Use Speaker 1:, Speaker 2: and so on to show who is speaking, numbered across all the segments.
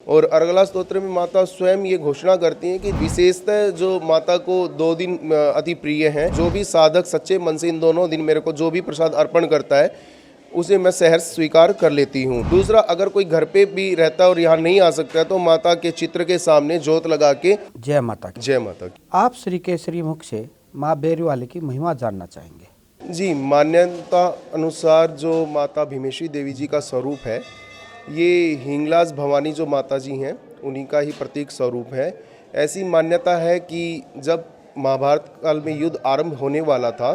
Speaker 1: और अर्गला स्तोत्र में माता स्वयं ये घोषणा करती हैं कि विशेषतः जो माता को 2 दिन अति प्रिय हैं, जो भी साधक सच्चे मन से इन दोनों दिन मेरे को जो भी प्रसाद अर्पण करता है उसे मैं सहर्ष स्वीकार कर लेती हूँ। दूसरा, अगर कोई घर पे भी रहता है और यहाँ नहीं आ सकता है तो माता के चित्र के सामने जोत लगा के
Speaker 2: जय माता की।
Speaker 1: जय माता की।
Speaker 2: आप श्री केसरी मुख से माँ बेरी वाली की महिमा जानना चाहेंगे।
Speaker 1: जी, मान्यता अनुसार जो माता भीमेश्वरी देवी जी का स्वरूप है, ये हिंगलाज भवानी जो माता जी हैं उन्हीं का ही प्रतीक स्वरूप है। ऐसी मान्यता है कि जब महाभारत काल में युद्ध आरंभ होने वाला था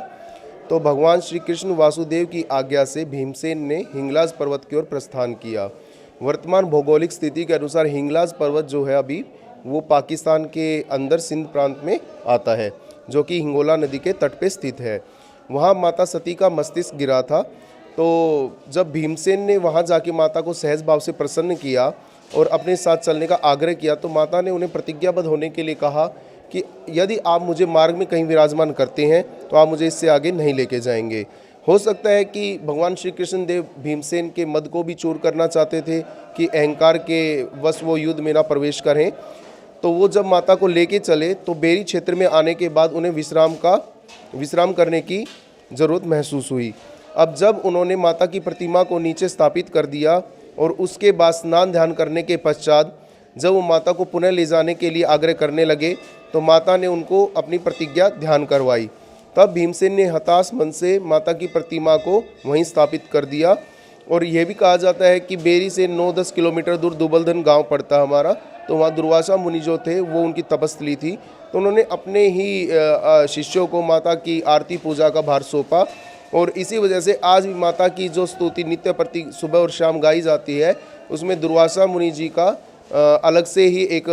Speaker 1: तो भगवान श्री कृष्ण वासुदेव की आज्ञा से भीमसेन ने हिंगलाज पर्वत की ओर प्रस्थान किया। वर्तमान भौगोलिक स्थिति के अनुसार हिंगलाज पर्वत जो है अभी वो पाकिस्तान के अंदर सिंध प्रांत में आता है, जो कि हिंगोला नदी के तट पे स्थित है। वहाँ माता सती का मस्तिष्क गिरा था, तो जब भीमसेन ने वहाँ जाके माता को सहज भाव से प्रसन्न किया और अपने साथ चलने का आग्रह किया तो माता ने उन्हें प्रतिज्ञाबद्ध होने के लिए कहा कि यदि आप मुझे मार्ग में कहीं विराजमान करते हैं तो आप मुझे इससे आगे नहीं लेके जाएंगे। हो सकता है कि भगवान श्री कृष्ण देव भीमसेन के मद को भी चूर करना चाहते थे कि अहंकार के वश वो युद्ध में ना प्रवेश करें। तो वो जब माता को लेके चले तो बेरी क्षेत्र में आने के बाद उन्हें विश्राम करने की ज़रूरत महसूस हुई। अब जब उन्होंने माता की प्रतिमा को नीचे स्थापित कर दिया और उसके बाद स्नान ध्यान करने के पश्चात जब वो माता को पुनः ले जाने के लिए आग्रह करने लगे तो माता ने उनको अपनी प्रतिज्ञा ध्यान करवाई। तब भीमसेन ने हताश मन से माता की प्रतिमा को वहीं स्थापित कर दिया। और यह भी कहा जाता है कि बेरी से 9-10 किलोमीटर दूर दुबलधन गांव पड़ता हमारा, तो वहाँ दुर्वासा मुनि जो थे वो उनकी तपस्थली थी, तो उन्होंने अपने ही शिष्यों को माता की आरती पूजा का भार सौंपा। और इसी वजह से आज भी माता की जो स्तुति नित्य प्रति सुबह और शाम गाई जाती है उसमें दुर्वासा मुनि जी का अलग से ही एक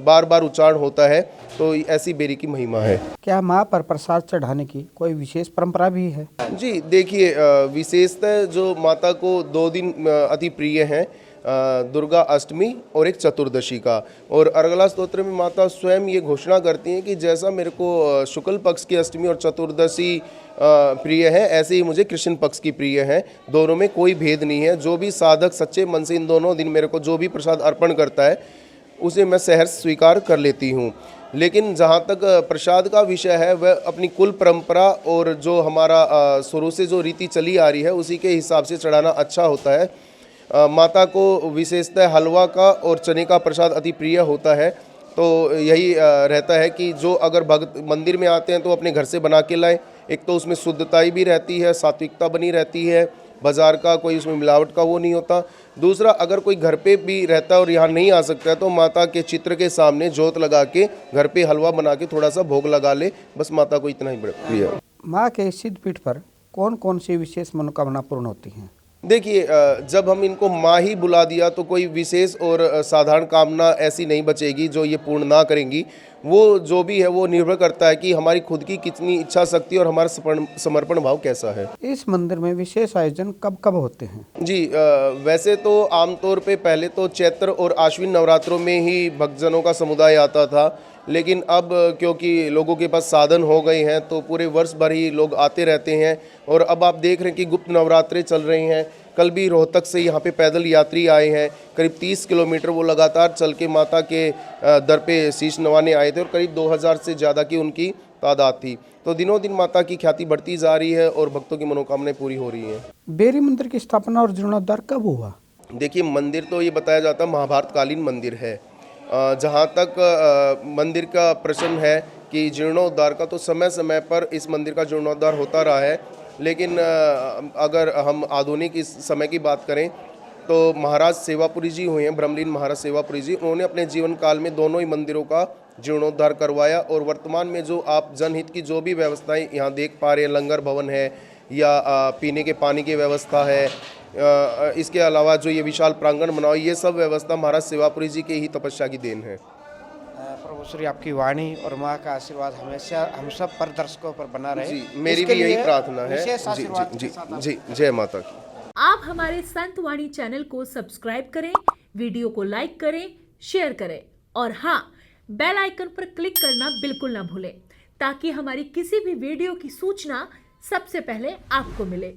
Speaker 1: बार बार उच्चारण होता है। तो ऐसी बेरी की महिमा है।
Speaker 2: क्या माँ पर प्रसाद चढ़ाने की कोई विशेष परंपरा भी है?
Speaker 1: जी देखिए, विशेषतः जो माता को 2 दिन अति प्रिय हैं, दुर्गा अष्टमी और एक चतुर्दशी का। और अर्गला स्तोत्र में माता स्वयं ये घोषणा करती हैं कि जैसा मेरे को शुक्ल पक्ष की अष्टमी और चतुर्दशी प्रिय है, ऐसे ही मुझे कृष्ण पक्ष की प्रिय है। दोनों में कोई भेद नहीं है। जो भी साधक सच्चे मन से इन दोनों दिन मेरे को जो भी प्रसाद अर्पण करता है उसे मैं सहर्ष स्वीकार कर लेती हूँ। लेकिन जहाँ तक प्रसाद का विषय है वह अपनी कुल परंपरा और जो हमारा शुरू से जो रीति चली आ रही है उसी के हिसाब से चढ़ाना अच्छा होता है। माता को विशेषतः हलवा का और चने का प्रसाद अति प्रिय होता है। तो यही रहता है कि जो अगर भक्त मंदिर में आते हैं तो अपने घर से बना के लाएं। एक तो उसमें शुद्धता भी रहती है, सात्विकता बनी रहती है, बाज़ार का कोई उसमें मिलावट का वो नहीं होता। दूसरा, अगर कोई घर पे भी रहता है और यहाँ नहीं आ सकता है तो माता के चित्र के सामने जोत लगा के घर पे हलवा बना के थोड़ा सा भोग लगा ले, बस माता को इतना ही प्रिय है।
Speaker 2: माँ के सिद्ध पीठ पर कौन कौन सी विशेष मनोकामना पूर्ण होती हैं?
Speaker 1: देखिए, जब हम इनको माँ ही बुला दिया तो कोई विशेष और साधारण कामना ऐसी नहीं बचेगी जो ये पूर्ण ना करेंगी। वो जो भी है वो निर्भर करता है कि हमारी खुद की कितनी इच्छा शक्ति और हमारा समर्पण भाव कैसा है।
Speaker 2: इस मंदिर में विशेष आयोजन कब कब होते हैं?
Speaker 1: जी, वैसे तो आमतौर पे पहले तो चैत्र और आश्विन नवरात्रों में ही भक्तजनों का समुदाय आता था, लेकिन अब क्योंकि लोगों के पास साधन हो गए हैं तो पूरे वर्ष भर ही लोग आते रहते हैं। और अब आप देख रहे हैं कि गुप्त नवरात्रे चल रहे हैं। कल भी रोहतक से यहाँ पे पैदल यात्री आए हैं, करीब 30 किलोमीटर वो लगातार चल के माता के दर पे शीश नवाने आए थे और करीब 2000 से ज़्यादा की उनकी तादाद थी। तो दिनों दिन माता की ख्याति बढ़ती जा रही है और भक्तों की मनोकामनाएं पूरी हो रही हैं।
Speaker 2: बेरी मंदिर की स्थापना और जीर्णोद्धार कब हुआ?
Speaker 1: देखिए, मंदिर तो ये बताया जाता भारत कालीन मंदिर है। जहाँ तक मंदिर का प्रश्न है कि जीर्णोद्धार का, तो समय समय पर इस मंदिर का जीर्णोद्धार होता रहा है। लेकिन अगर हम आधुनिक इस समय की बात करें तो महाराज सेवापुरी जी हुए हैं, ब्रह्मलीन महाराज सेवापुरी जी, उन्होंने अपने जीवन काल में दोनों ही मंदिरों का जीर्णोद्धार करवाया। और वर्तमान में जो आप जनहित की जो भी व्यवस्थाएं यहाँ देख पा रहे हैं, लंगर भवन है या पीने के पानी की व्यवस्था है, इसके अलावा जो ये विशाल प्रांगण बनाओ, ये सब व्यवस्था महाराज सेवापुरी जी के ही तपस्या की देन है।
Speaker 2: प्रभु श्री आपकी वाणी और माँ का आशीर्वाद हमेशा हम सब पर दर्शकों पर बना रहे।
Speaker 1: जी, मेरी भी यही प्रार्थना है। जी, जय माता की।
Speaker 3: आप हमारे संत वाणी चैनल को सब्सक्राइब करें, वीडियो को लाइक करें, शेयर करें और हाँ, बेल आइकन पर क्लिक करना बिल्कुल ना भूलें ताकि हमारी किसी भी वीडियो की सूचना सबसे पहले आपको मिले।